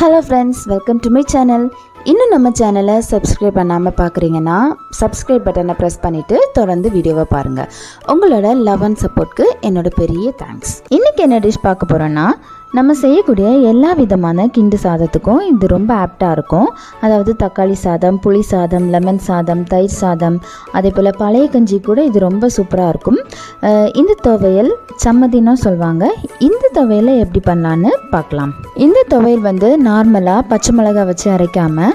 Hello friends, welcome to my channel. இன்னும் நம்ம சேனலை சப்ஸ்கிரைப் பண்ணாமல் பார்க்குறீங்கன்னா சப்ஸ்கிரைப் பட்டனை ப்ரெஸ் பண்ணிவிட்டு தொடர்ந்து வீடியோவை பாருங்கள். உங்களோட லவ் அண்ட் சப்போர்ட்க்கு என்னோட பெரிய தேங்க்ஸ். இன்றைக்கி என்ன டிஷ் பார்க்க போகிறோன்னா, நம்ம செய்யக்கூடிய எல்லா விதமான கிண்டு சாதத்துக்கும் இது ரொம்ப ஆப்டாக இருக்கும். அதாவது தக்காளி சாதம், புளி சாதம், லெமன் சாதம், தயிர் சாதம், அதே போல் பழைய கஞ்சி கூட இது ரொம்ப சூப்பராக இருக்கும். இந்த துவையல் சம்மதின்னு சொல்லுவாங்க. இந்த துவையலை எப்படி பண்ணலான்னு பார்க்கலாம். இந்த துவையல் நார்மலாக பச்சை மிளகாய் வச்சு அரைக்காமல்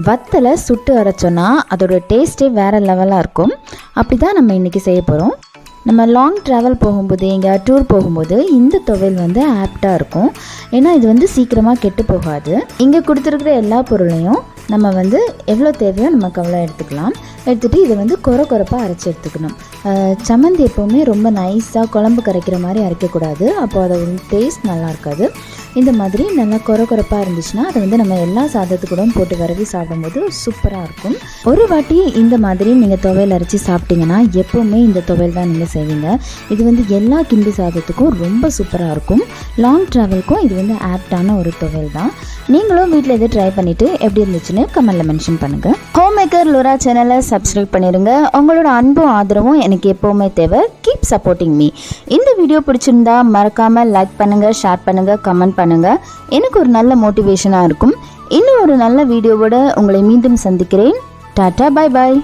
வத்தலை சுட்டு அரைச்சோன்னா அதோட டேஸ்ட்டே வேறு லெவலாக இருக்கும். அப்படி தான் நம்ம இன்றைக்கி செய்ய போகிறோம். நம்ம லாங் ட்ராவல் போகும்போது, எங்கே டூர் போகும்போது இந்த துவையல் ஆப்டாக இருக்கும். ஏன்னா இது சீக்கிரமாக கெட்டு போகாது. இங்கே கொடுத்துருக்குற எல்லா பொருளையும் நம்ம எவ்வளோ தேவையோ நமக்கு அவ்வளோ எடுத்துக்கலாம். எடுத்துகிட்டு இதை கொரப்பாக அரைச்சி எடுத்துக்கணும். சம்மந்தி எப்போவுமே ரொம்ப நைஸாக குழம்பு கரைக்கிற மாதிரி அரைக்கக்கூடாது. அப்போது அதோட டேஸ்ட் நல்லா இருக்காது. இந்த மாதிரி நல்லா கொரப்பாக இருந்துச்சுன்னா அதை நம்ம எல்லா சாதத்துக்கூட போட்டு விரவி சாப்பிடும்போது சூப்பராக இருக்கும். ஒரு வாட்டி இந்த மாதிரி நீங்கள் துவையல் அரைச்சி சாப்பிட்டீங்கன்னா எப்போவுமே இந்த துவையல் தான் நீங்கள் செய்வீங்க. இது எல்லா கிண்டி சாதத்துக்கும் ரொம்ப சூப்பராக இருக்கும். லாங் ட்ராவலுக்கும் இது ஆப்டான ஒரு துவையல் தான். நீங்களும் வீட்டில் இதை ட்ரை பண்ணிவிட்டு எப்படி இருந்துச்சுன்னு கமெண்ட்டில் மென்ஷன் பண்ணுங்கள். ஹோம் மேக்கர் லோரா சேனலை சப்ஸ்கிரைப் பண்ணிடுங்க. உங்களோட அன்பும் ஆதரவும் எனக்கு எப்போவுமே தேவை. Keep supporting me. இந்த வீடியோ பிடிச்சிருந்தா மறக்காமல் லைக் பண்ணுங்கள், ஷேர் பண்ணுங்கள், கமெண்ட் பண்ணுங்கள். எனக்கு ஒரு நல்ல மோட்டிவேஷனாக இருக்கும். இன்னும் ஒரு நல்ல வீடியோவோட உங்களை மீண்டும் சந்திக்கிறேன். Tata, bye bye.